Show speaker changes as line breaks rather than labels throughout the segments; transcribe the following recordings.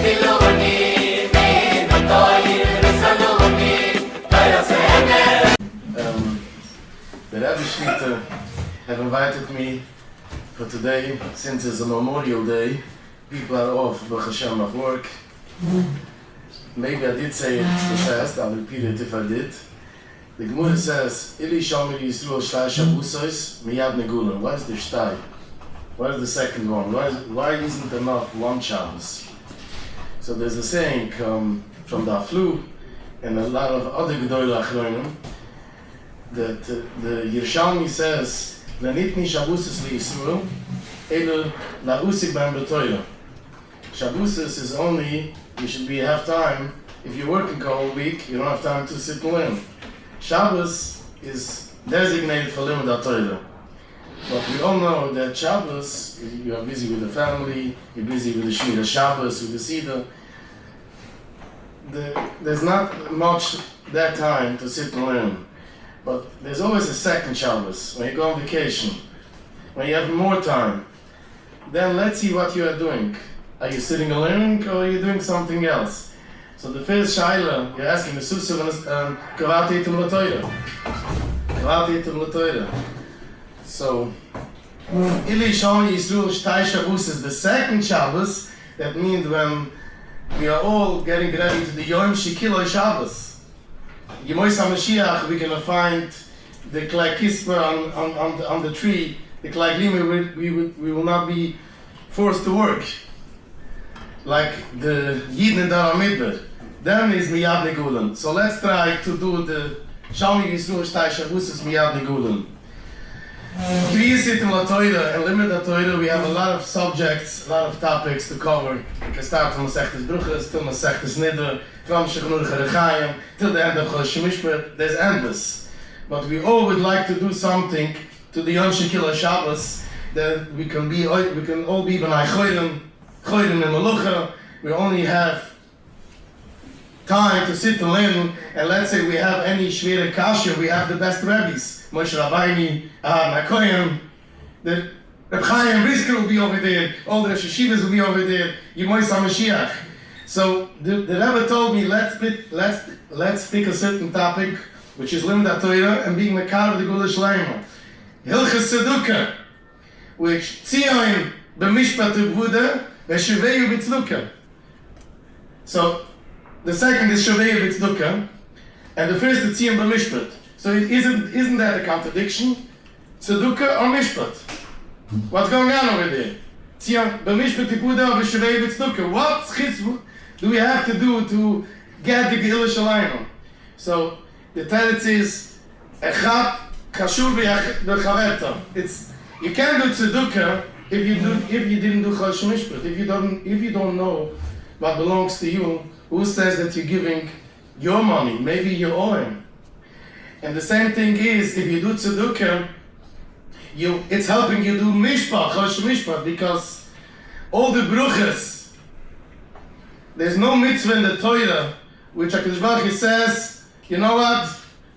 The Rebbe Shlit have invited me for today, since it's a Memorial Day. People are off, Baruch Hashem, of work. Maybe I did say it the first, I'll repeat it if I did. The Gemara says, Ili Shomer Yisrael Shtai Shabbosos Miyad Negulim. What is the Shtai? What is the second one? Why isn't there enough one Shabbos? So there's a saying from the Aflu and a lot of other Gedolei Achronim that the Yerushalmi says, Lenitni Shabbosos LiYisrael Elu La'usik B'hem B'Torah. Shabbosos is only, you should be half time. If you're working a whole week, you don't have time to sit and learn. Shabbos is designated for Limud HaTorah. But we all know that Shabbos, you are busy with the family, you're busy with the Shmira Shabbos, with the Seder. There's not much that time to sit and learn. But there's always a second Shabbos, when you go on vacation, when you have more time. Then let's see what you are doing. Are you sitting and learning, or are you doing something else? So the first Shaila, you're asking, Kavati Yitum L'Torah. Kavati Yitum L'Torah. So, Ili Shomer Yisrael Shtai Shabbos is the second Shabbos. That means when we are all getting ready to the Yom Shekiloi Shabbos. Yemois HaMashiach, we're going to find the Klei Kisper on the tree. The Klei Glima, we will not be forced to work. Like the Yidden in the Midbar. Then is Miyad Negulim. So let's try to do the Shomer Yisrael Shtai Shabbosos Miyad Negulim. Kriyas Yitum LaTorah and Limud HaTorah, we have a lot of subjects, a lot of topics to cover. We can start from Masechtas Bruchos till Masechtas Nidra, from Shechanur Chaim till the end of Chodesh Mishpat. There's endless. But we all would like to do something to the Yom Shekiloi Shabbos that we can all be B'nai Chodim and Melucha. We only have time to sit and learn, and let's say we have any Shvira Kasha, we have the best rabbis. Moshe Rabbeinu, Makoyim, the Reb Chaim Brisker will be over there, all the Rosh Hashivas will be over there, Yemois HaMashiach. So the Rebbe told me, let's pick a certain topic, which is Limud HaTorah and being Mekar of the Gula Shleima. Hilchas Tzedukah, which Tzion b'mishpat u'b'huda v'shuveyu b'tzedukah. So the second is Shuveyu b'tzedukah, and the first is Tzion b'mishpat. So isn't that a contradiction? Tzedukah or mishpat? What's going on over there? Tzion b'mishpat u'b'huda v'shuveyu b'tzedukah. What chitz do we have to do to get the Gila Shalayim? So the teretz is Echad Kashur b'chaverta. It's you can't do tzedukah if you didn't do Chodesh Mishpat. If you don't know what belongs to you, who says that you're giving your money? Maybe you owe him. And the same thing is, if you do tzedukah, it's helping you do mishpat, Chodesh Mishpat, because all the bruchas. There's no mitzvah in the Torah which HaKadosh Baruch Hu says, you know what?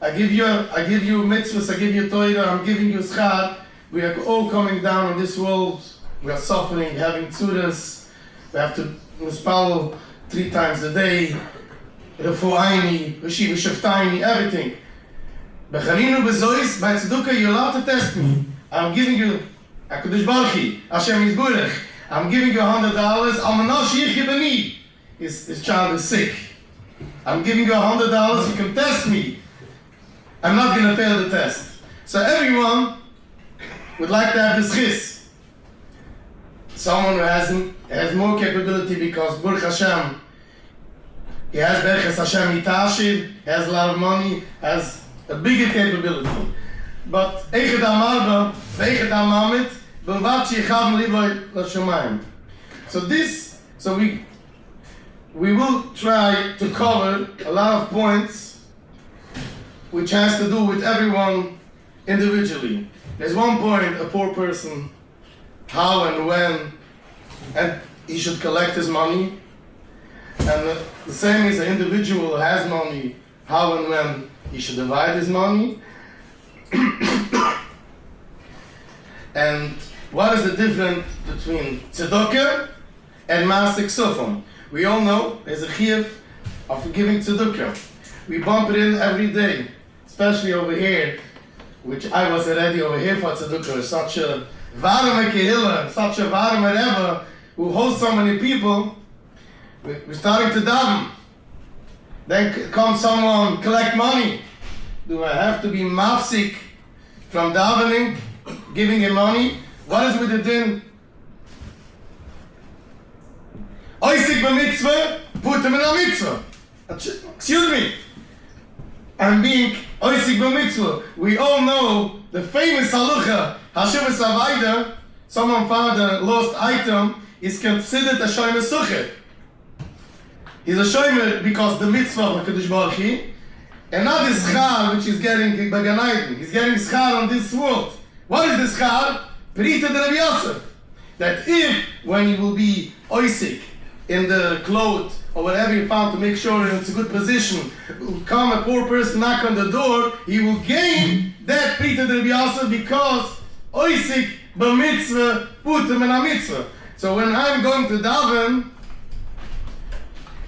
I give you mitzvahs, I give you Torah, I'm giving you schar. We are all coming down in this world. We are suffering, having tzudas. We have to mispal 3 times a day. Refu'aini, Rishiv Shaftaini, everything. Bechaninu bezois, by tzedukah, you're allowed to test me. I'm giving you, HaKadosh Baruch Hu, Hashem Yisburech, I'm giving you $100. Almanash Yichye B'ni. His child is sick. I'm giving you $100, you can test me. I'm not going to fail the test. So everyone would like to have this chis. Someone who has more capability because Baruch Hashem, he has Berches Hashem Itashid, he has a lot of money, has a bigger capability. But Echad HaMarba, Echad HaMamit, B'vat Shechav Liboy L'Shamayim. So we will try to cover a lot of points which has to do with everyone individually. There's one point, a poor person, how and when, and he should collect his money. And the same is an individual who has money, how and when he should divide his money. And what is the difference between tzedakah and Masik Sufam? We all know there's a chiyuv of giving tzedukah. We bump it in every day, especially over here, which I was already over here for tzedukah. Such a varme kehila, such a varme rebbe who hosts so many people. We're starting to daven. Then comes someone collect money. Do I have to be mafsik from davening, giving him money? What is with the din? Oisik b'mitzvah, put him in a mitzvah. Excuse me. I'm being oisik b'mitzvah. We all know the famous halucha, hashuvas avaida, someone found a lost item, is considered a shomer suchet. He's a shomer because the mitzvah of HaKadosh Baruch Hu, and not the schar which is getting Baganaiden. He's getting schar on this world. What is the schar? Perita de Rabbi Yosef. That if, when he will be oisik in the clothes or whatever he found to make sure it's a good position, will come a poor person, knock on the door, he will gain that Perita de Rabbi Yosef because oisik b'mitzvah putem en ha-mitzvah. So when I'm going to daven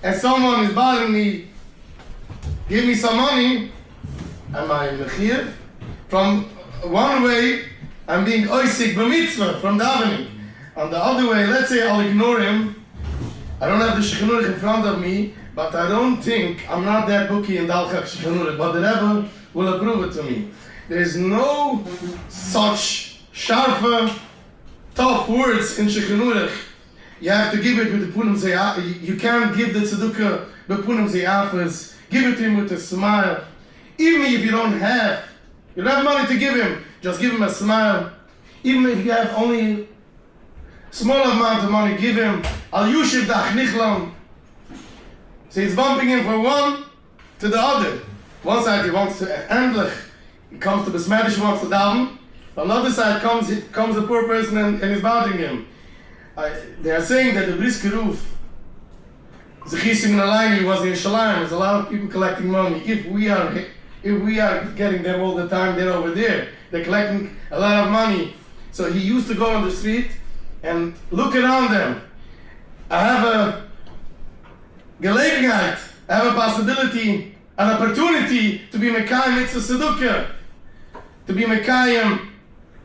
and someone is bothering me, give me some money, am I mechir? From one way, I'm being oisik b'mitzvah from davening. On the other way, let's say I'll ignore him. I don't have the Shechanurich in front of me, but I don't think, I'm not that bookie in Dalchak Shechanurich, but the Rebbe will approve it to me. There's no such sharp, tough words in Shechanurich. You have to give it with the Punim Zeyafas. You can't give the tzedukah with Punim Zeyafas. Give it to him with a smile. Even if you don't have money to give him, just give him a smile. Even if you have only small amount of money, give him al yushiv dach nichlam. So he's bumping in from one to the other. One side he wants to endlich. He comes to the Smedish, he wants to daven. On the other side comes a poor person and is bothering him. They are saying that the Brisker Roof, the Chising Nalaini was in Shalim. There's a lot of people collecting money. If we are getting them all the time, they're over there. They're collecting a lot of money. So he used to go on the street and look around them. I have a Gelegenheit, I have a possibility, an opportunity to be Mekayim Mitzvah Sedukah, to be Mekayim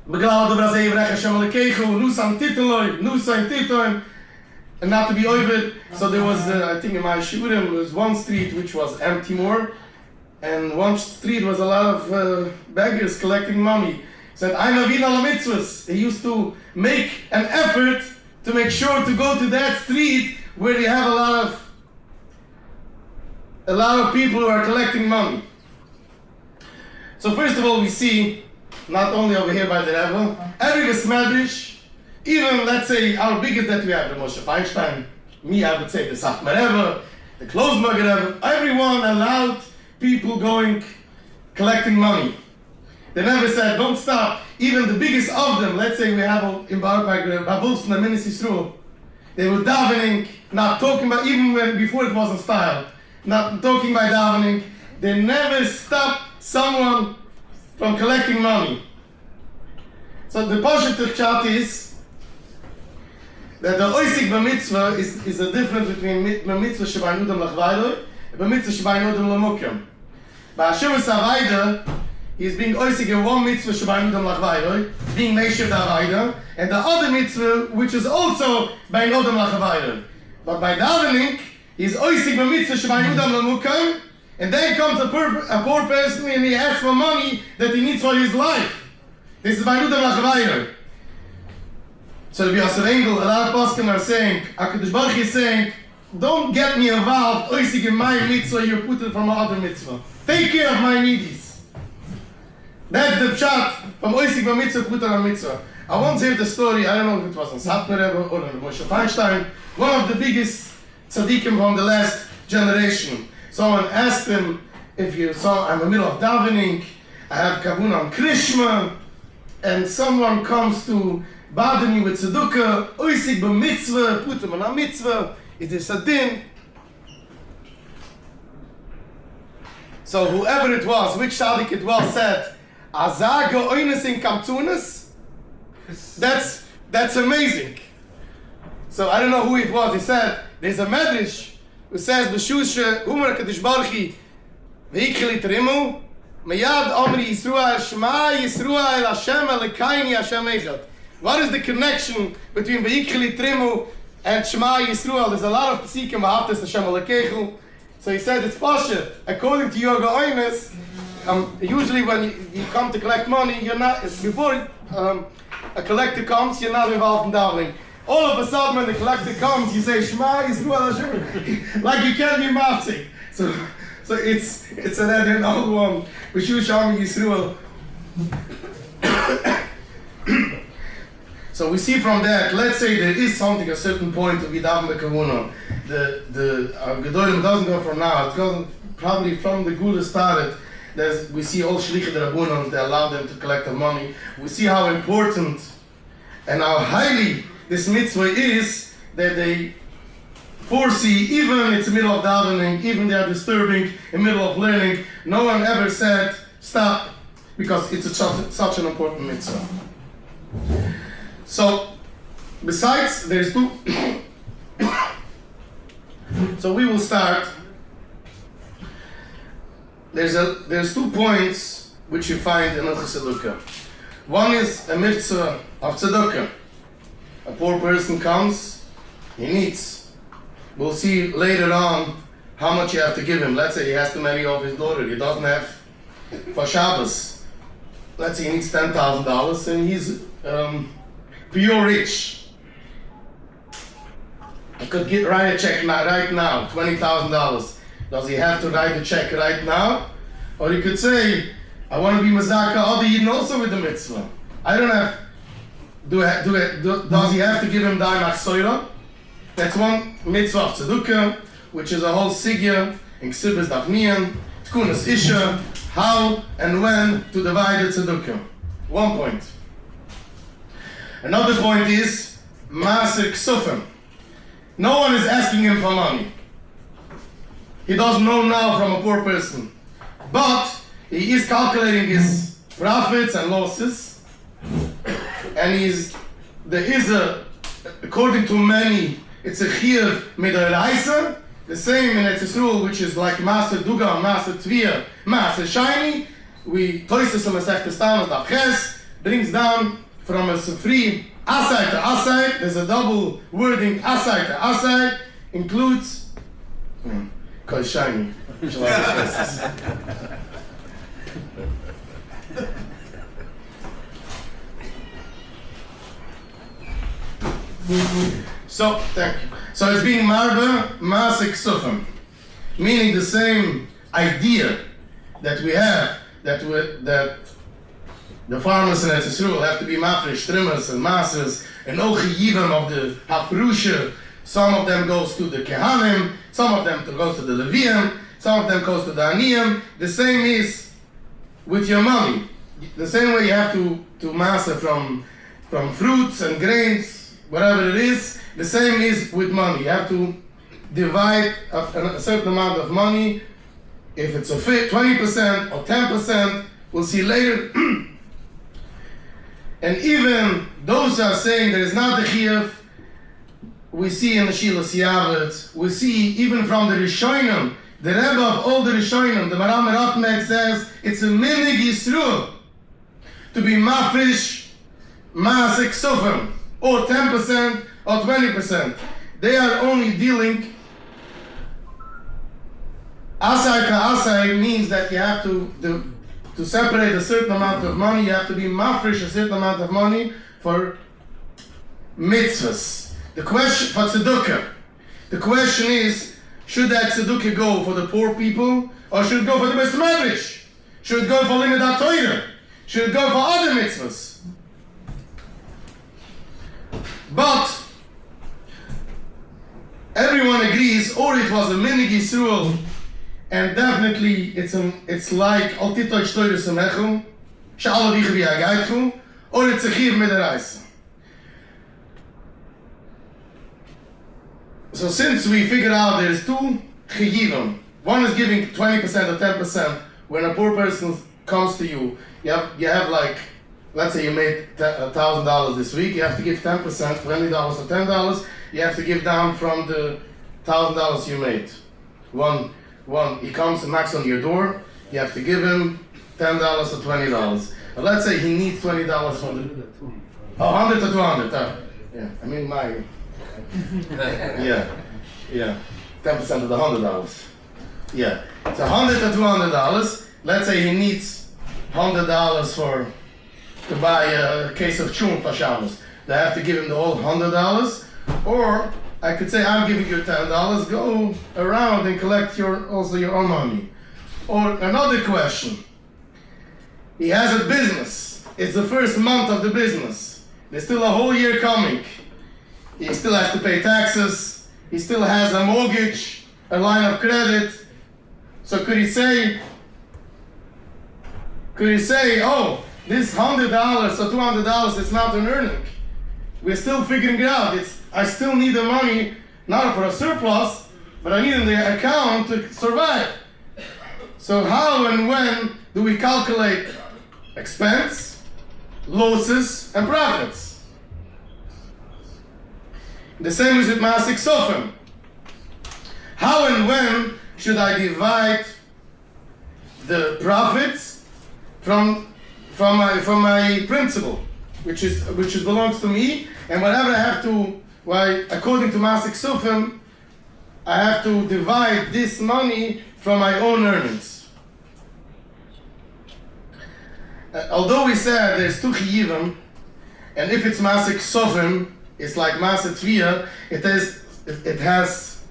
Beglal de Brazei Vrech Hashem Alekechu, Nusan Titoloi, Nusan Titoim, and not to be over. So there was, I think in my Shiurim, there was one street which was empty more, and one street was a lot of beggars collecting money. He said, I'm Avin al mitzvahs. He used to make an effort to make sure to go to that street where they have a lot of people who are collecting money. So first of all, we see, not only over here by the Rebbe, every Besmedrish, even let's say our biggest that we have, the Moshe Feinstein, me I would say the Sachmer Rebbe, the Klosberger Rebbe, everyone allowed people going, collecting money. They never said, don't stop. Even the biggest of them, let's say we have in Barpark, Babulson and Minis Yisroel, they were davening, not talking about, even when before it wasn't style, not talking by davening, they never stopped someone from collecting money. So the positive chat is that the oisik b'mitzvah is a difference between b'mitzvah shebayin udam l'chvaydoi and b'mitzvah shebayin udam l'mokem. By Hashuvas Avaida, he is being oisik in one mitzvah shebayin udam l'chvaydoi, being meishiv d'avaida, and the other mitzvah which is also bayin udam l'chvaydoi. But by davening, he is oisik b'mitzvah shebayin udam l'mokem. And then comes a poor person and he asks for money that he needs for his life. This is by Nudam Lachavayr. So the Yosef Engel, a lot of poskim are saying, HaKadosh Baruch Hu is saying, don't get me involved, oisik in my mitzvah, you put it from another mitzvah. Take care of my needies. That's the pshat from oisik by mitzvah, put it on mitzvah. I once heard the story, I don't know if it was in Satmar Rebbe or in Moshe Feinstein, one of the biggest tzaddikim from the last generation. Someone asked him, if you saw, I'm in the middle of davening, I have kavun on Krishma, and someone comes to bother me with tzedukah, oisik b'mitzvah, put him on a mitzvah, it is a din. So whoever it was, which tzaddik it was, said, Azago oines in kamtzunas? That's amazing. So I don't know who it was, he said,
There's a medrash who says, B'shusha, Umar Kadosh Baruch Hu, V'ikli Terimu, Meyad Omri Yisruel, Shema Yisruel, Hashem Elokayni, Hashem Echad. What is the connection between V'ikli Terimu and Shema Yisruel? There's a lot of pesikim, V'haftas Hashem Elokechu. So he said it's Pasha. According to your Geoines, usually when you come to collect money, you're not, before a collector comes, you're not involved in davening. All of a sudden, when the collector comes, you say Shema Yisrael Hashem, like you can't be mafsik. So it's an old one. B'shu Shami Yisrael. So we see from that. Let's say there is something, a certain point to be daven b'kavuna. The Gedolim doesn't go from now. It goes probably from the Gula started. We see all shlichei d'Rabbanan, they allow them to collect the money. We see how important and how highly this mitzvah is that they foresee, even it's the middle of davening, even they are disturbing in the middle of learning. No one ever said stop because it's such an important mitzvah. So, besides, there's two. So we will start. There's 2 points which you find in Hilchos Tzedakah. One is a mitzvah of tzedakah. A poor person comes, he needs. We'll see later on how much you have to give him. Let's say he has to marry off his daughter. He doesn't have for Shabbos. Let's say he needs $10,000 and he's pure rich. I could write a check right now, $20,000. Does he have to write the check right now? Or he could say, I want to be Mazaka other Yidden also with the mitzvah. I don't have, does he have to give him Daim Achsoira? That's one mitzvah of Tzedukah, which is a whole sigya in Ksibes Dafnian, Tkunas Isha, how and when to divide the Tzedukah. 1 point. Another point is, Maser Ksufim. No one is asking him for money. He doesn't know now from a poor person. But he is calculating his profits and losses. And there is according to many, it's a chiyuv midoraisa, the same in Eretz Yisrael, which is like Maser Duga, Maser Tvia, Maser Shiny. Toises Masechta Tamas Daf Ches brings down from a Sefri Asai to Asai. There's a double wording, Asai to Asai, includes cause shiny. So, thank you. So it's being marba masik sufim, meaning the same idea that we have that the farmers in Eretz Yisrael have to be mafresh, trimmers and masters and ochi yivim of the hafrusha. Some of them goes to the Kehalim, some of them goes to the Levium, some of them goes to the Aniyim. The same is with your money. The same way you have to master from fruits and grains, whatever it is, the same is with money. You have to divide a certain amount of money. If it's a 20% or 10%, we'll see later. And even those who are saying there is not the chiyuv, we see in the Shilas Yavet, we see even from the Rishonim, the Rebbe of all the Rishonim, the Maram Ratmek says, it's a minig Yisruel to be mafresh, masik sufim, or 10% or 20%. They are only dealing, asai ka asai means that you have to separate a certain amount of money, you have to be mafresh a certain amount of money for mitzvahs. The question for tzedukah, the question is, should that tzedukah go for the poor people, or should it go for the Beis Medrash? Should it go for Limud Torah? Should it go for other mitzvahs? But everyone agrees, or it was a minig Yisruel, and definitely it's like Al Titoy Shtoyre Semechu, Sha'ala Vichri Agaitchu, or it's a Chiv Midaraisa. So since we figured out there's 2 chiyivim, one is giving 20% or 10%. When a poor person comes to you, you have like, let's say you made $1,000 this week, you have to give 10%, $20 or $10. You have to give down from the $1,000 you made. One, he comes and knocks on your door, you have to give him $10 or $20. But let's say he needs $20 for the... Oh, 100 or 200, yeah, I mean my... yeah, 10% of the $100. Yeah, so $100 or $200, let's say he needs $100 to buy a case of chum for Shabbos. They have to give him the whole $100, or I could say, I'm giving you $10, go around and collect also your own money. Or another question, he has a business, it's the first month of the business, there's still a whole year coming, he still has to pay taxes, he still has a mortgage, a line of credit, so could he say, oh, this $100 or $200 is not an earning. We're still figuring it out. I still need the money, not for a surplus, but I need in the account to survive. So how and when do we calculate expense, losses, and profits? The same is with Masik Sofim. How and when should I divide the profits from my principal, which belongs to me, and whatever I have to, according to Masik Sofim, I have to divide this money from my own earnings. Although we said there's two chiyuvim, and if it's Masik Sofim, it's like Masik Tviyah, it has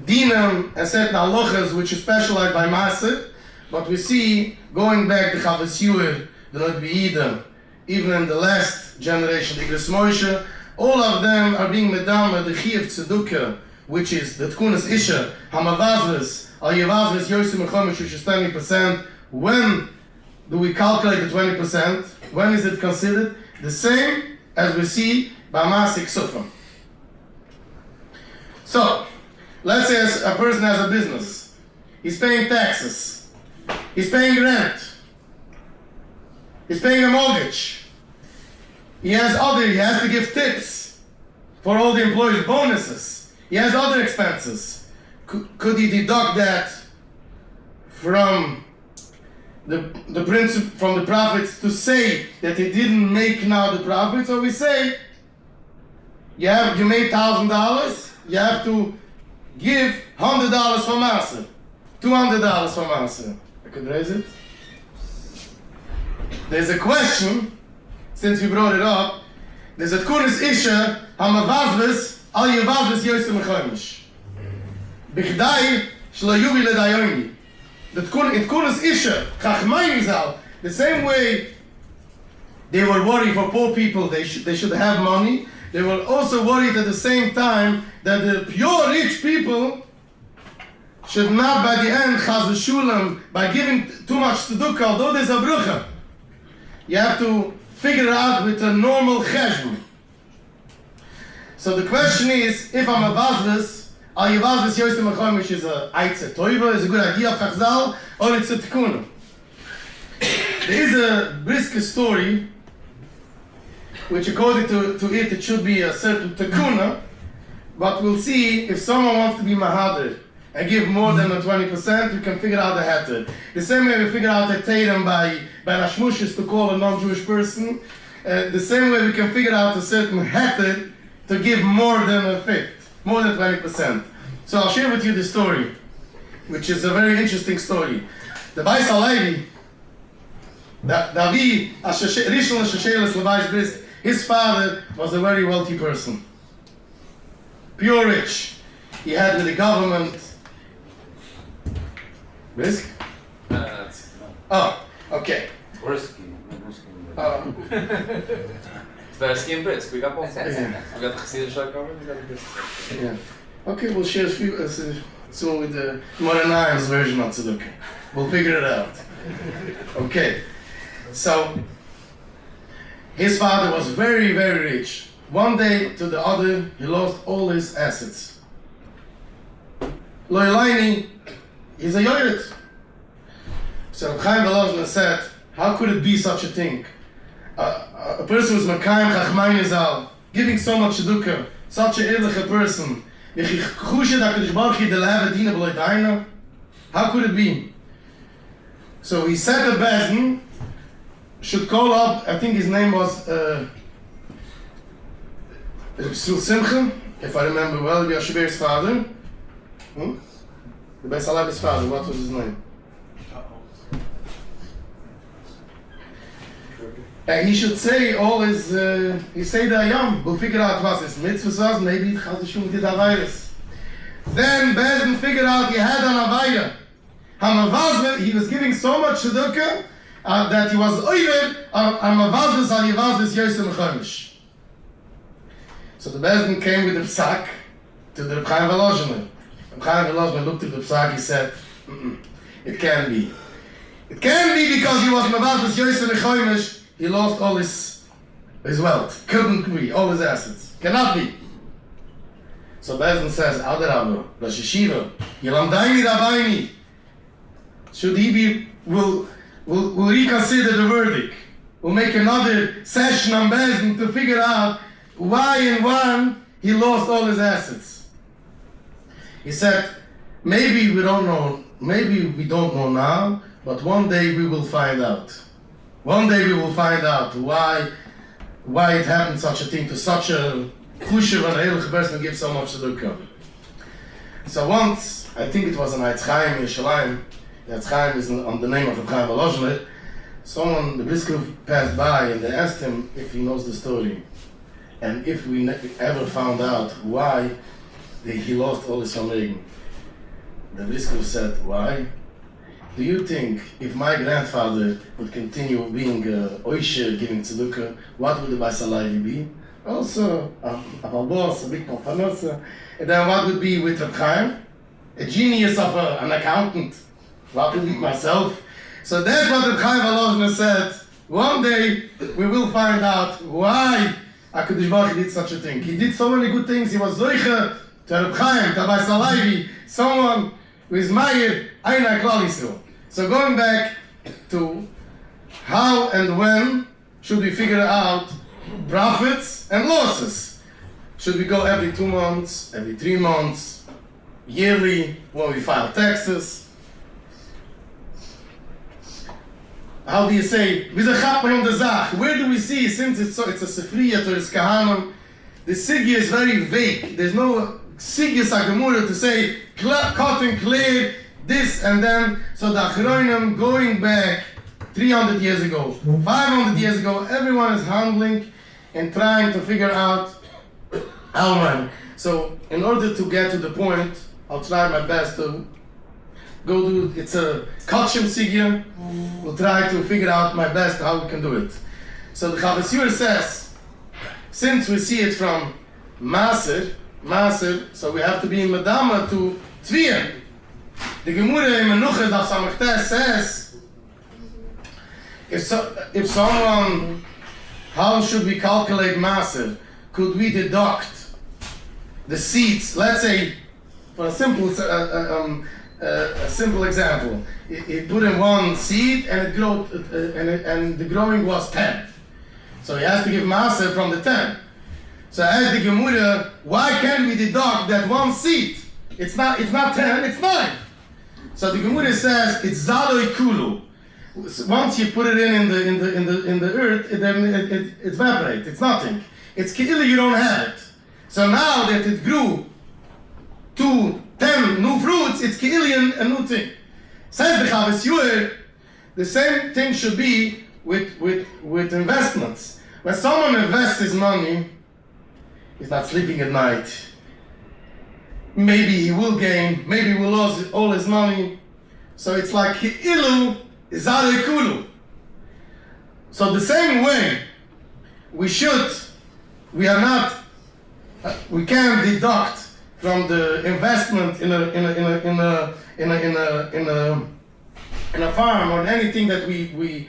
dinam and certain halachas which is specialized by Masik. But we see, going back to Chavas Yuir, the Lord Be'ida, even in the last generation, the Igros Moshe, all of them are being medama the Chiyuv Tzedukah, which is the Tkunas Isha, Hamavazves, Al Yevazves, Yosim Mechomish, which is 20%. When do we calculate the 20%? When is it considered? The same as we see by Masik Sofim. So, let's say a person has a business. He's paying taxes. He's paying rent. He's paying a mortgage. He has to give tips for all the employees, bonuses. He has other expenses. Could he deduct that from from the profits to say that he didn't make now the profits? Or we say, you made $1,000, you have to give $100 for master, $200 for master. I could raise it. There's a question, since we brought it up. There's a tkunis isha, hamavazves, al yevazves yosem mechomish. Bichdai shlo yuvi ledayoni. The tkunis isha, chachmayim zal, the same way they were worried for poor people, they should have money. They were also worried at the same time that the pure rich people should not by the end, chaz v'shulam, by giving too much tzedukah, although there's a brucha. You have to figure it out with a normal cheshbon. So the question is, if I'm a vazvus, al yevazvus yosem mechomish is a aitze toiva, is a good idea of chazal, or it's a tikkun. There is a brisker story, which according to it should be a certain tikkun, but we'll see if someone wants to be mahadir and give more than the 20%, we can figure out the heter. The same way we figure out the tatum by Nashmushis to call a non-Jewish person, the same way we can figure out a certain heter to give more than a fifth, more than 20%. So I'll share with you the story, which is a very interesting story. The Bais Halevi, Davi, Rishon Shesheles Levai's Brist, his father was a very wealthy person, pure rich. He had with the government. Risk? Oh, okay.
First game Brisk, we got both. We got the Chassidish government, we got the Brisk.
Yeah. Okay, we'll share a few soon with the modernized version of Tzedukah. We'll figure it out. Okay. So, his father was very, very rich. One day to the other, he lost all his assets. Loyalaini, he's a yoyet. So Chaim Mordechai said, how could it be such a thing? A person who's Makayim Chachmayim Zal, giving so much tzedukah, such a ehrliche person, how could it be? So he said the Bezdin should call up, I think his name was Simcha, if I remember well, Yashiber's father. The Beis Halach's father, what was his name? And he should say all his, he say the Ayam, we'll figure out what his mitzvah was, maybe it has to did a virus. Then Bezdin figured out he had an Avaya. He was giving so much tzedukah that he was oiver Amavazves al Yevazves Yosem Chomish. So the Bezdin came with the psak to the Chaim Volozhiner. Chaim Volozhiner looked at the psak, he said, it can't be. It can't be because he was Mavazves Yosem Chomish, he lost all his wealth. Couldn't be, all his assets. Cannot be. So Bezdin says, Adarabba, Rosh Yeshiva, Yelamdaini Rabbaini. Should he will reconsider the verdict. We'll make another session on Bezdin to figure out why in one he lost all his assets. He said, maybe we don't know now, but one day we will find out. One day we will find out why it happened such a thing to such a Chushev and a heilige person who gives so much tzedukah. So once, I think it was an Eitz Chaim in Yerushalayim, Eitz Chaim is on the name of Chaim Volozhiner, someone, the Brisker passed by and they asked him if he knows the story and if we ever found out why he lost all his Vermögen. The Brisker said, why? Do you think if my grandfather would continue being Oisher, giving tzedukah, what would the Beis Halayvi be? Also, a boss, a big parnasa. And then what would be with Reb Chaim? A genius of an accountant. What would be myself? So that's what Reb Chaim Volozhiner said. One day we will find out why HaKadosh Baruch Hu did such a thing. He did so many good things. He was Zoicher to Reb Chaim, to Beis Halayvi, someone who is Meir, Eina Klal Yisrael. So going back to how and when should we figure out profits and losses? Should we go every 2 months, every 3 months, yearly, when we file taxes? How do you say, where do we see, since it's a Sefriya to his Kahanim, the Sigya is very vague. There's no Sigya Sagamura to say, cut and clear, this and then. So the Achronim going back 300 years ago, 500 years ago, everyone is handling and trying to figure out how when. So in order to get to the point, I'll try my best to go do, it's a Kachim Sigya, we'll try to figure out my best how we can do it. So the Chavos Yair says, since we see it from Maser, so we have to be in Madama to Tviyah. The Gemara in Menucha Daf Samachtes says, if someone, how should we calculate Maser? Could we deduct the seeds? Let's say, for a simple example, he put in 1 seed and it grew, and the growing was 10. So he has to give Maser from the 10. So as the Gemara, why can't we deduct that 1 seed? It's not 10, it's 9. So the Gemara says it's Zaloi Kulu. Once you put it in the earth, it evaporates. It's nothing. It's Kehal, you don't have it. So now that it grew to 10 new fruits, it's Kehal, a new thing. Says the Chavos Yair, the same thing should be with investments. When someone invests his money, he's not sleeping at night. Maybe he will gain, maybe he will lose all his money. So it's like Kehal is Zaloi Kulu. So the same way, we can't deduct from the investment in a farm or anything that we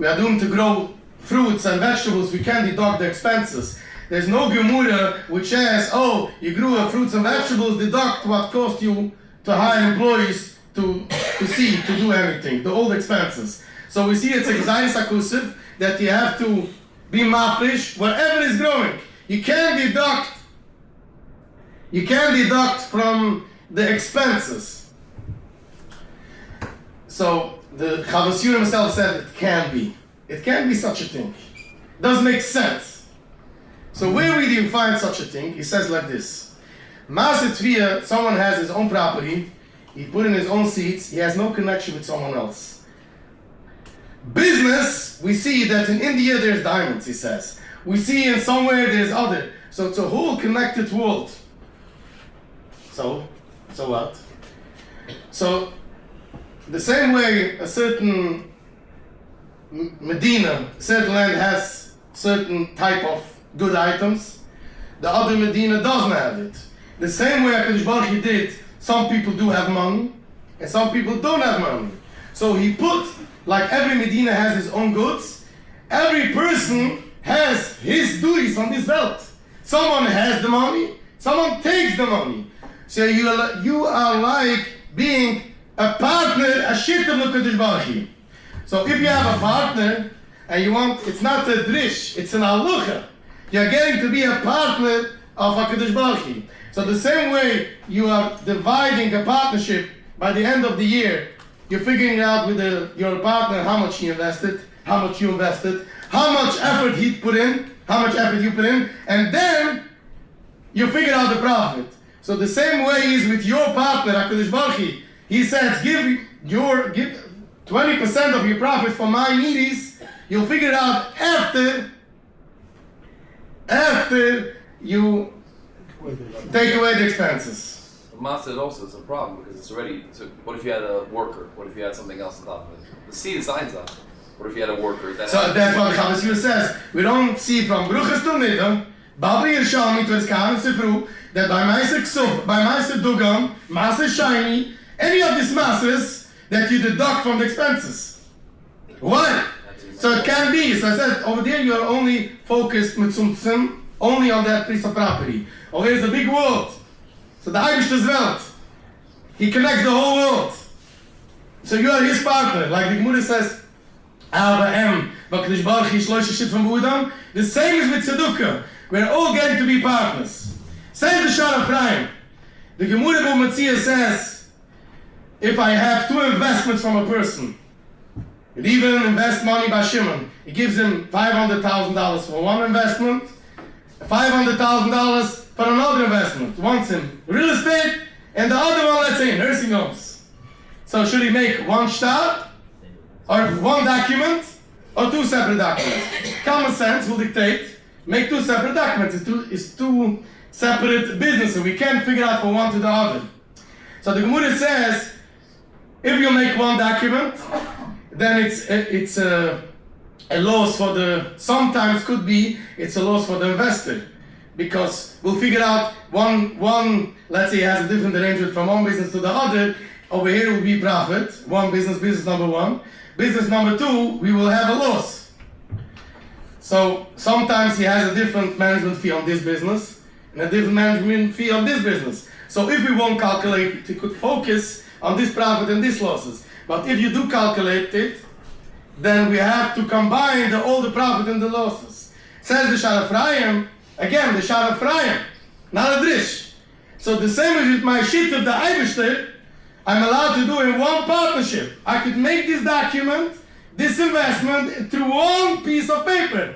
are doing to grow fruits and vegetables. We can't deduct the expenses. There's no Gemara which says, oh, you grew fruits and vegetables, deduct what cost you to hire employees to do anything, all the expenses. So we see it's a Gzayis HaKusiv that you have to be mafresh wherever it's growing. You can't deduct from the expenses. So the Shiurim himself said it can be. It can't be such a thing. Doesn't make sense. So where do you find such a thing? He says like this. Maaseh Tviyah, someone has his own property, he put in his own seats, he has no connection with someone else. Business, we see that in India there's diamonds, he says. We see in somewhere there's other. So it's a whole connected world. So what? So the same way a certain Medina, certain land has certain type of good items, the other Medina doesn't have it. The same way HaKadosh Baruch Hu did, some people do have money and some people don't have money. So he put, like every Medina has his own goods, every person has his duties on this belt. Someone has the money, someone takes the money. So you are like being a partner, a shittim HaKadosh Baruch Hu. So if you have a partner and you want, it's not a drish, it's an alucha. You're getting to be a partner of HaKadosh Baruch Hu. So the same way you are dividing a partnership by the end of the year, you're figuring out with your partner how much he invested, how much you invested, how much effort he put in, how much effort you put in, and then you figure out the profit. So the same way is with your partner, HaKadosh Baruch Hu. He says, give 20% of your profit for my needies. You'll figure it out after you take away the expenses.
But Ma said also it's a problem because it's already. So what if you had a worker? What if you had something else on top of it? The seed signs up. What if you had a worker?
So that's what the Chaim says. We don't see from Bruches to Nidam, Babri Yerushalmi to his Kahn Sifru, that by Meiser Ksuf, by Meiser Dugam, Meiser Shiny, any of these masses that you deduct from the expenses. Why? So it can be. So I said over there you are only focused mitzumtzim, only on that piece of property. Over there is a big world. So the Eibishter's Welt. He connects the whole world. So you are his partner. Like the Gemara says, Avrohom, HaKadosh Baruch Hu shloisha shit from Budam. The same is with Tzedukah. We're all getting to be partners. Says the Shara Chaim. The Gemara B'Matzia says, if I have two investments from a person, it even invest money by Shimon. He gives him $500,000 for one investment, $500,000 for another investment. One's in real estate, and the other one, let's say, in nursing homes. So should he make one shtar, or one document, or two separate documents? Common sense will dictate, make two separate documents. It's two separate businesses. We can't figure out from one to the other. So the Gemara says, if you make one document, then it's a loss for the, sometimes could be, it's a loss for the investor. Because we'll figure out one, let's say has a different arrangement from one business to the other, over here will be profit, one business number one. Business number two, we will have a loss. So sometimes he has a different management fee on this business, and a different management fee on this business. So if we won't calculate, we could focus on this profit and this losses. But if you do calculate it, then we have to combine all the profit and the losses. Says the Shara Ephraim, again, the Shara Ephraim, not a drish. So the same as with my sheet of the Eibishter, I'm allowed to do in one partnership. I could make this document, this investment, through one piece of paper.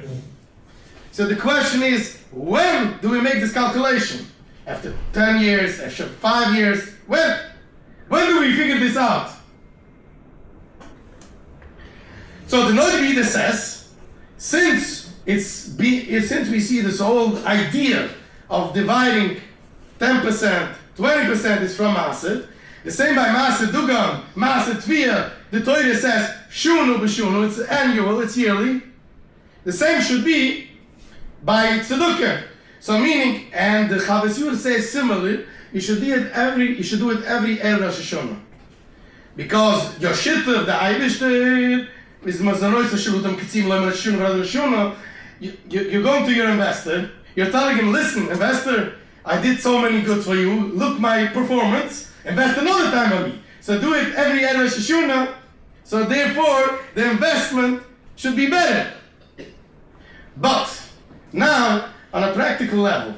So the question is, when do we make this calculation? After 10 years, after 5 years, when? When do we figure this out? So the Noid says, since we see this whole idea of dividing 10%, 20% is from Maaseh, the same by Maaseh Dugam, Maaseh Tviyah, the Torah says, Shunu b'Shunu, it's annual, it's yearly. The same should be by Tzedukah. So meaning, and the Chavasur says similarly, you should do it every Erev Rosh Hashanah. Because your shitter, the Eibishter, is Mazanois Shilutam Kitzim Lemer Shunu Rosh Hashanah. You're going to your investor, you're telling him, listen, investor, I did so many goods for you, look my performance, invest another time on me. So do it every Erev Rosh Hashanah, so therefore the investment should be better. But now on a practical level.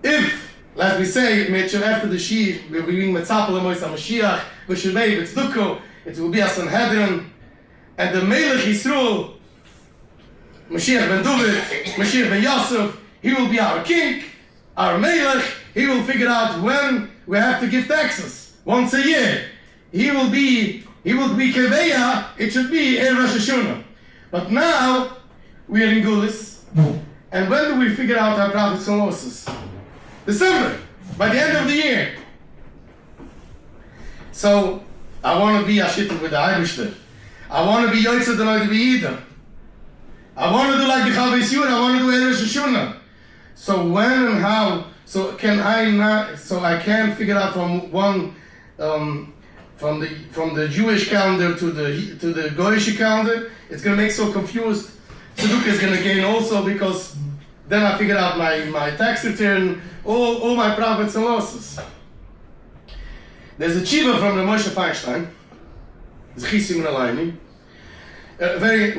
If, like we say, after the Shir, we're being Metzapel Mois HaMashiach, V'Shevei V'Tzduko, it will be a Sanhedrin, and the Melech Yisrael, Mashiach ben David, Mashiach ben Yosef, he will be our king, our Melech. He will figure out when we have to give taxes, once a year. He will be Keveya, it should be Erev Rosh Hashanah. But now, we are in Gulis, and when do we figure out our profits and losses? December, by the end of the year. So, I want to be Ashitah with the Eibishter. I want to be Yotzei D'Noi D'V'Yida. I want to do like the Chavei Siyur, I want to do Erev Rosh Hashanah. So when and how, so can I not, so I can't figure out from one, from the Jewish calendar to the Goyish calendar, it's going to make so confused. Tzedukah is going to gain also because then I figured out my tax return, all my profits and losses. There's a Chiva from the Moshe Feinstein, the Chisim Nalaini,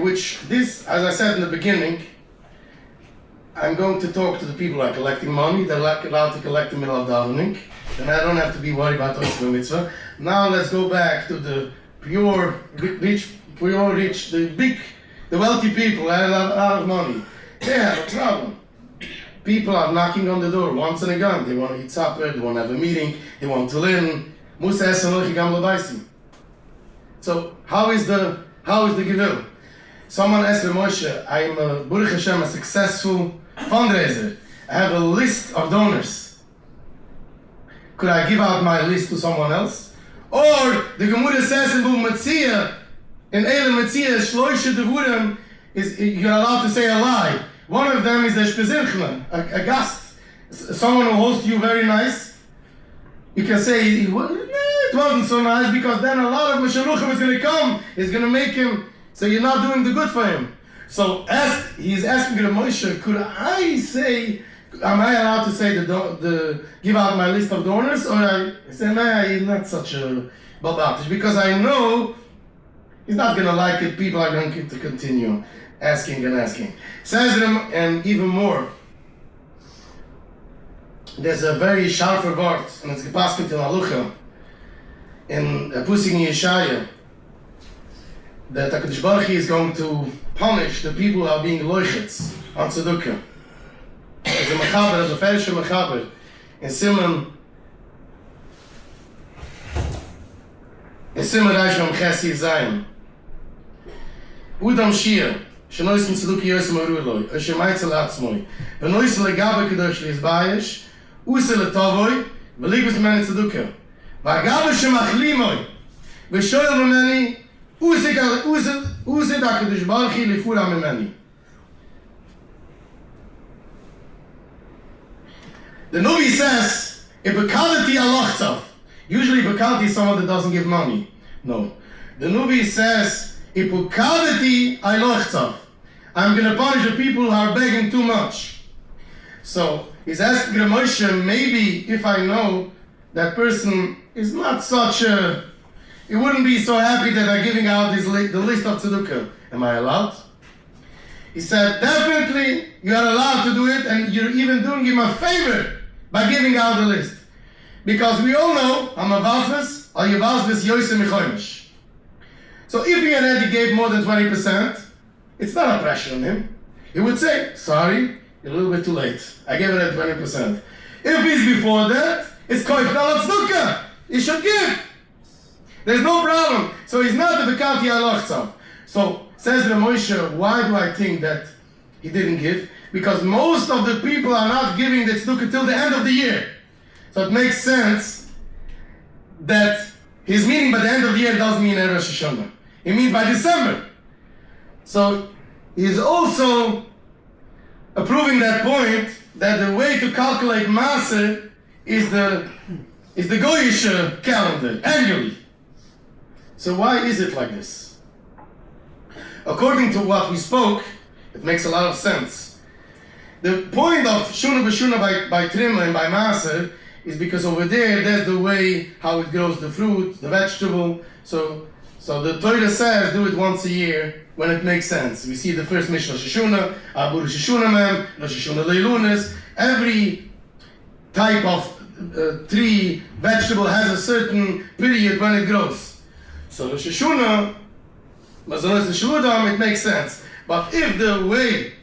which this, as I said in the beginning, I'm going to talk to the people who are collecting money, they're allowed to collect in the middle of davening, and I don't have to be worried about Oscar Mitzvah. Now let's go back to the pure rich, the wealthy people who have a lot of money. They have a problem. People are knocking on the door once and again. They want to eat supper, they want to have a meeting, they want to learn. So how is the Gevil? Someone asked Moshe, I'm a Baruch Hashem, a successful fundraiser. I have a list of donors. Could I give out my list to someone else? Or the Gemara says in Metzia, in Eile Metzia, Shloishe Devurim, you're allowed to say a lie. One of them is the Shpezirchna, a guest, someone who hosts you very nice. You can say, it wasn't so nice because then a lot of Masharuchim is going to come, it's going to make him, so you're not doing the good for him. So he's asking the Moshe, could I say, am I allowed to say give out my list of donors? Or I say, nah, he's not such a babatish, because I know he's not going to like it, people are going to continue asking and asking. Says him, and even more, there's a very sharp word, and it's gepasst in Halucha, in Pusik in Yeshaya, that HaKadosh Baruch Hu is going to punish the people who are being loichets on tzedukah. As a mechaber, as a ferishe mechaber, in Simon Reish Mem Ches Zayin, Udam Shir, shenois in tzedukah yosem aruloi, asher maitzel atzmoi, v'nois legabe kadosh lizbayish, Usse letovoi, v'ligus meni tzedukah. V'agabe shemachlimoi, v'shoyel v'meni, usse d'akadosh Baruch Hu lifura memeni. The Nubi says, Ibekalati alochtov. Usually Ibekalati is someone that doesn't give money. No. The Nubi says, Ibekalati alochtov. I'm going to punish the people who are begging too much. So, he's asking the Moshe, maybe if I know that person is not such a, he wouldn't be so happy that I'm giving out the list of tzedukah. Am I allowed? He said, definitely you are allowed to do it, and you're even doing him a favor by giving out the list. Because we all know, Hamavazves, or Yavazves Yosem Mechoimish. So if he already gave more than 20%, it's not a pressure on him. He would say, sorry, you're a little bit too late. I gave it at 20%. If he's before that, it's Koif Tzedukah. He should give. There's no problem. So he's not the Vekati Alochzav. So says the Moshe, why do I think that he didn't give? Because most of the people are not giving the tzedukah till the end of the year. So it makes sense that his meaning by the end of the year doesn't mean Erev Rosh Hashanah. It means by December. So he's also approving that point that the way to calculate Maser is the Goyish calendar, annually. So why is it like this? According to what we spoke, it makes a lot of sense. The point of Shuna B'Shuna by Trimma and by Maser is because over there, that's the way how it grows the fruit, the vegetable. So the Torah says do it once a year. when it makes sense. We see the first Mishnah Shishuna, Abu Shishuna Mem, Shishuna Leilunis. Every type of tree, vegetable has a certain period when it grows. So the Shishuna, it makes sense. But if the way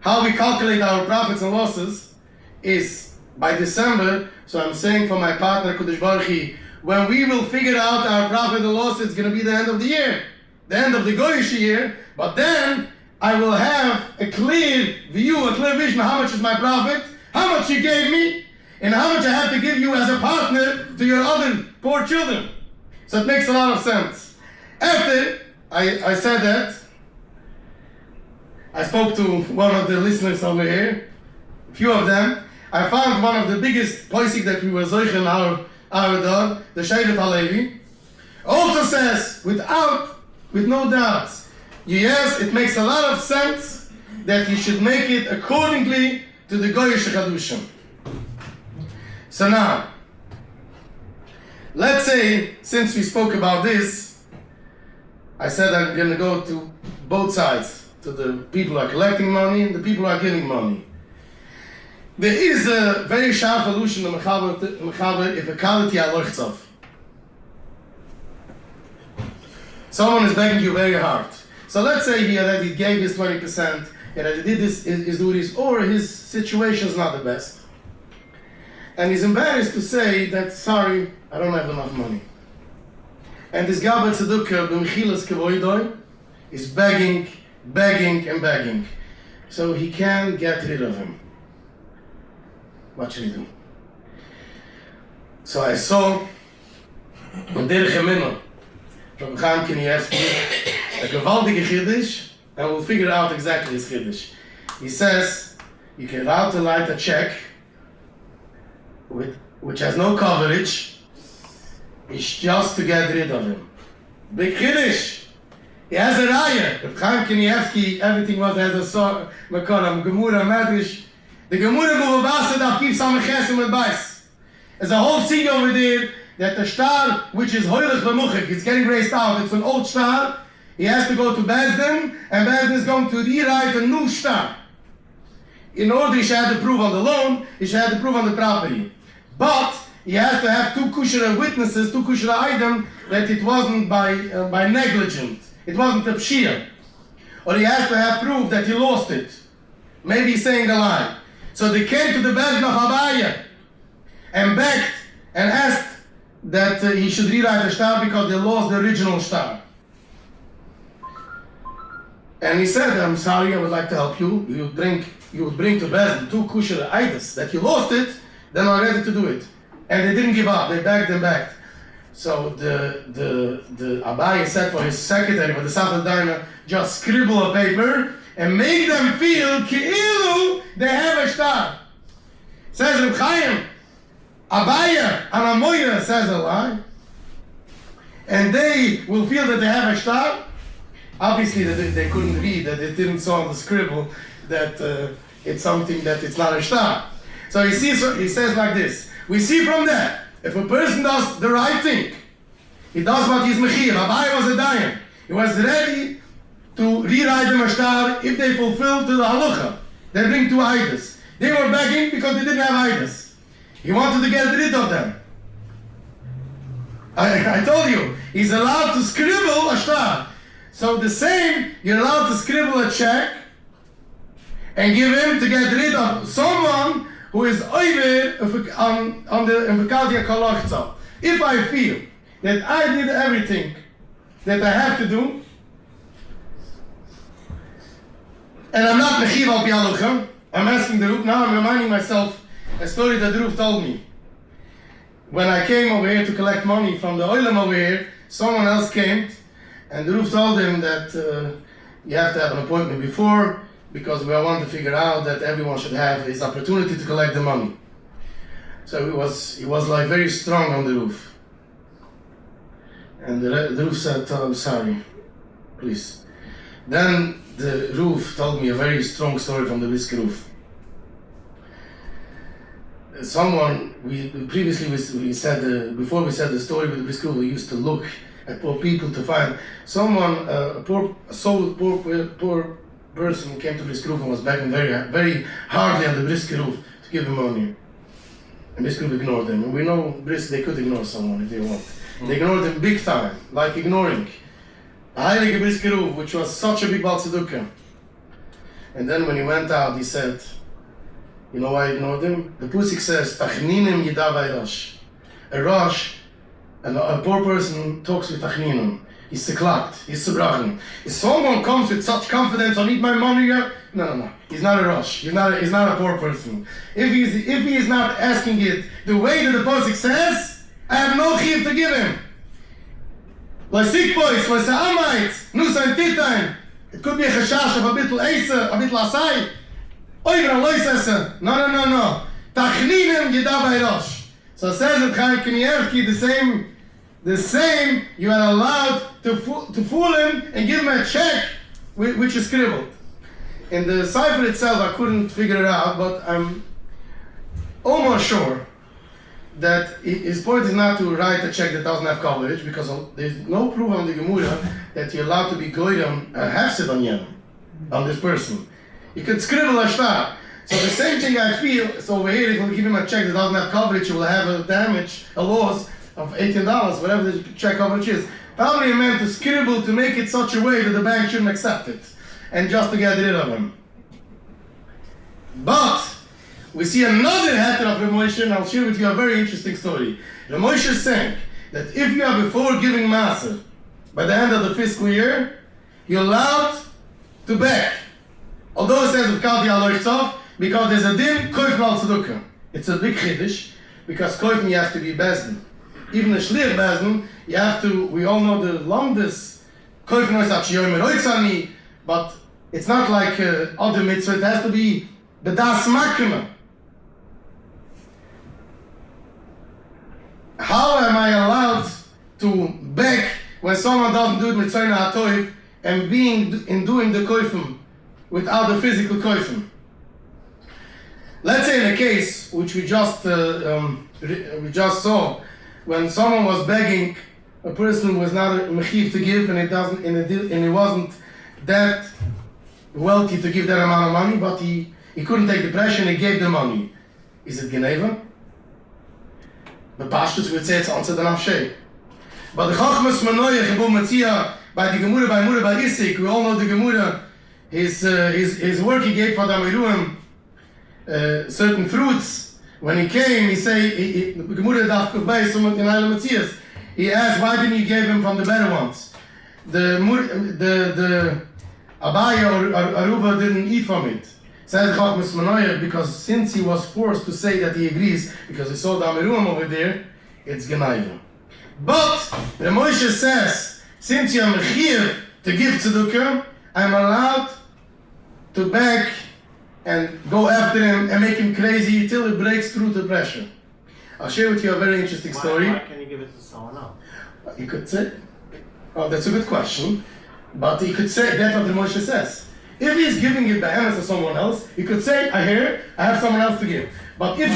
how we calculate our profits and losses is by December, so I'm saying for my partner Kodesh Baruch Hu, when we will figure out our profit and loss, it's going to be the end of the year, the end of the Goyish year, but then I will have a clear view, a clear vision, how much is my profit, how much you gave me, and how much I have to give you as a partner to your other poor children. So it makes a lot of sense. After I said that, I spoke to one of the listeners over here, a few of them. I found one of the biggest poisik that we were zoich in our dog, the Shevet Halevi, also says, with no doubts, yes, it makes a lot of sense that you should make it accordingly to the Goyish Chadushim. So now, let's say, since we spoke about this, I said I'm going to go to both sides, to the people who are collecting money and the people who are giving money. There is a very sharp illusion of Mechaber if a quality alochtzov. Someone is begging you very hard. So let's say here that he gave his 20% and that he did his duties, or his situation is not the best. And he's embarrassed to say that, sorry, I don't have enough money. And this Gaber Tzedukah, b'mechilas kevoidoi, is begging, and begging. So he can't get rid of him. What should he do? So I saw on Derech Emino from Chaim Mordechai a gewaltige Chiddush, and we'll figure out exactly his Chiddush. He says you can write a check which has no coverage. It's just to get rid of him. Big Chiddush. He has a raya. If Chaim Kanievsky, everything was as a sort, Makoram, Gemura, Medrash. The Gemura Guvavasa that keeps on Chesim with Bais. There's a whole scene over there that the star, which is Hoylech Bemuchik, it's getting raised out. It's an old star. He has to go to Bezdin, and Bezdin is going to rewrite a new star. In order, he should have to prove on the loan, he should have to prove on the property. But he has to have two kushra witnesses, two kushra items, that it wasn't by negligence. It wasn't a pshia. Or he has to have proof that he lost it. Maybe he's saying a lie. So they came to the Bezdin of Abaya and begged and asked that he should rewrite the star because they lost the original star. And he said, I'm sorry, I would like to help you. You would bring to Bezdin two kushra items that you lost it, then I'm ready to do it. And they didn't give up, they begged and begged. So the Abaya said for his secretary, for the Safed Daina, just scribble a paper and make them feel ki'ilu they have a star. Says Reb Chaim, Abaya and Amoya says a lie, and they will feel that they have a star. Obviously they couldn't read, that they didn't saw on the scribble that it's something that it's not a star. So he says like this, we see from that, if a person does the right thing, he does what he's mechir. Abaya was a dayan. He was ready to rewrite them a star if they fulfill to the halacha. They bring two idols. They were begging because they didn't have idols. He wanted to get rid of them. I told you, he's allowed to scribble a star. So the same, you're allowed to scribble a check and give him to get rid of someone who is over on the Invekadia Kolachza. If I feel that I did everything that I have to do, and I'm not Mechiv al Pialucha, I'm asking the Roof, now I'm reminding myself a story that the Roof told me. When I came over here to collect money from the Oilam over here, someone else came, and the Roof told him that you have to have an appointment before, because we want to figure out that everyone should have his opportunity to collect the money. So he was like very strong on the Roof. And the Roof said, tell him sorry, please. Then the Roof told me a very strong story from the Brisk Roof. Someone, before we said the story with the Brisk Roof, we used to look at poor people to find someone, a poor person came to Briskerhof and was begging very hardly on the Briskerhof to give him money. And Briskerhof ignored them. And we know they could ignore someone if they want. They ignored him big time, like ignoring Heilige Briskerhof, which was such a big Baal Tzedukah. And then when he went out, he said, you know why I ignored him? The Pusik says, Tachninim Yidavai Rosh. A Rosh, a poor person talks with Tachninim. He's seklakt, he's sebrachen. If someone comes with such confidence, I need my money here. No. He's not a Rosh. He's not a poor person. If he is not asking it the way that the Pusik says, I have no chiv to give him. Like sick boys, like Sa'amites, Nusa and Titain. It could be a chashash of a bitl Eisa, a bitl Asai. Oiver and Loisese. No. Tachninim Yidavai Rosh. So says it Chaim Kanievsky, the same, you are allowed to fool him and give him a check which is scribbled. In the cipher itself, I couldn't figure it out, but I'm almost sure that his point is not to write a check that doesn't have coverage, because there's no proof on the Gemara that you're allowed to be goyim a hefset on this person. You could scribble a shtar. So the same thing I feel, so over here, if we give him a check that doesn't have coverage, he will have a damage, a loss of $18, whatever the check coverage is. Probably meant to scribble to make it such a way that the bank shouldn't accept it, and just to get rid of him. But we see another heter of Reb Moshe, and I'll share with you a very interesting story. Reb Moshe is saying that if you are before giving Maser, by the end of the fiscal year, you're allowed to beg. Although it says of Kati Aloichtov, because there's a din, Koif Mal Tzedukah. It's a big chiddush, because Koif you have to be Bezdin. Even the Shlir Bezdin, you have to, we all know the longest Koif Nois at Shiurim Roitzani, but it's not like other mitzvah, it has to be Bedas Makima. How am I allowed to beg when someone doesn't do it Mitzvah HaToiv and doing the Koifim without the physical Koifim? Let's say in a case which we just saw, when someone was begging, a person was not a mechiv to give, and it wasn't that wealthy to give that amount of money, but he couldn't take the pressure and he gave the money. Is it geneva? The pastors would say it's answer the nafshay. But the Chachmas Manoyach Ebu Matzia by the Gemura by Isik, we all know the Gemura, his work he gave for the Amiruim, certain fruits. When he came, he asked, why didn't you give him from the better ones? The Abaya or Aruba didn't eat from it. Said Chachmas Manoyach, because since he was forced to say that he agrees, because he saw the Amiruim over there, it's Genayim. But the Moshe says, since you're mechir to give tzedukah, I'm allowed to beg and go after him and make him crazy till he breaks through the pressure. I'll share with you a very interesting story.
Why can't you give it to someone else?
You could say, oh, that's a good question, but he could say, that's what the Moshe says. If he's giving it by Emes to someone else, he could say, I have someone else to give. But if,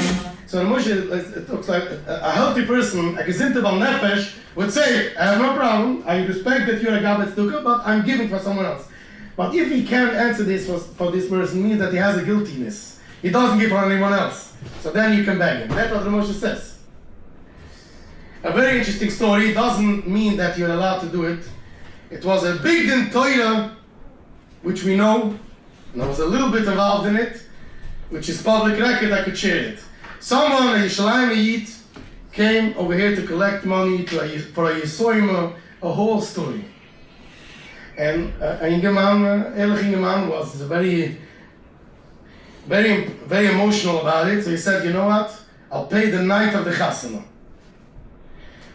so the Moshe, it looks like a healthy person, a gezinte bal nefesh, would say, I have no problem, I respect that you're a gabet tzedukah, but I'm giving for someone else. But if he can't answer this for this person, means that he has a guiltiness. He doesn't give for anyone else. So then you can beg him. That's what the Moshe says. A very interesting story. It doesn't mean that you're allowed to do it. It was a big din Torah, which we know, and I was a little bit involved in it, which is public record, I could share it. Someone, a Yerushalayim Yid, came over here to collect money for a Yisoyim, a whole story. And Ehrlich Ingeman was very emotional about it, so he said, you know what, I'll pay the night of the Chasana.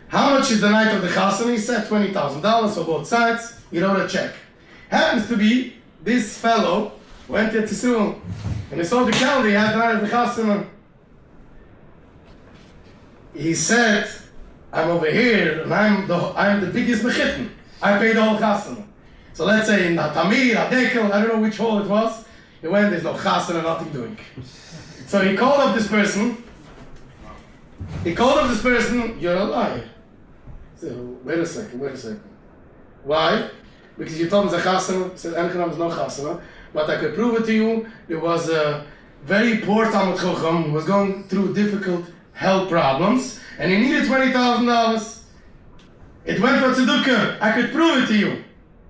How much is the night of the Chasana? He said $20,000 for both sides. He wrote a check. Happens to be, this fellow went to Tzul, and he saw the calendar, he had the night of the Chasana. He said, I'm over here, and I'm the biggest mechitten. I paid the whole Chasana. So let's say in Tamir, Adekel, I don't know which hall it was, he went, there's no Chasana, nothing doing. So he called up this person, you're a liar.
So, wait a second. Why? Because you told me the chasana, said Enkenam is no chasana, but I could prove it to you. There was a very poor Talmud Chacham who was going through difficult health problems, and he needed $20,000. It went for tzedukah. I could prove it to you.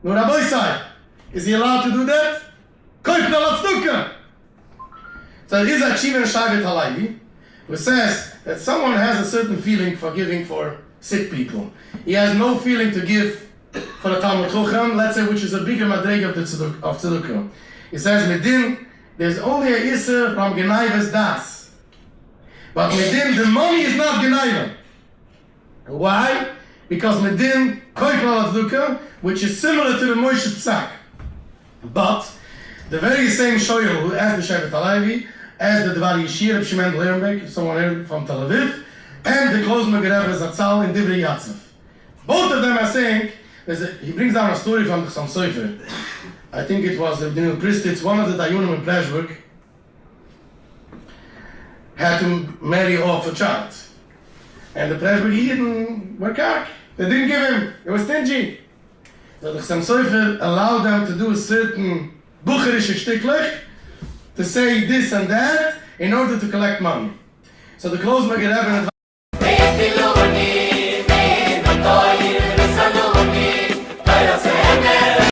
No, Rabbi Sai, is he allowed to do that? Koif no tzedukah. So there is a Chiven Shagat Halavi, who says that someone has a certain feeling for giving for sick people. He has no feeling to give for the Talmud Chacham, let's say, which is a bigger madreg of tzedukah. He says, Medin, there's only a Isser from Genaives Das. But Medin, the money is not Genaiva. Why? Because Medin, Koifnal Tzedukah, which is similar to the Moshe Psak. But the very same Shoyer who asked the Shevet Halevi, as the Dvar Yeshir of Shimon Lerenbeck, someone here from Tel Aviv, and the Klozmer Gereber Zatzal in Divrei Yatzev. Both of them are saying, he brings down a story from some Sofer. I think it was Daniel Pristitz, one of the Dayunim in Plashburg, had to marry off a child. And the Plashburg, he didn't work out. They didn't give him. They were stingy. So the Chaim Sofer allowed them to do a certain Bucherische Sticklich, to say this and that, in order to collect money. So the Klozmer Gereber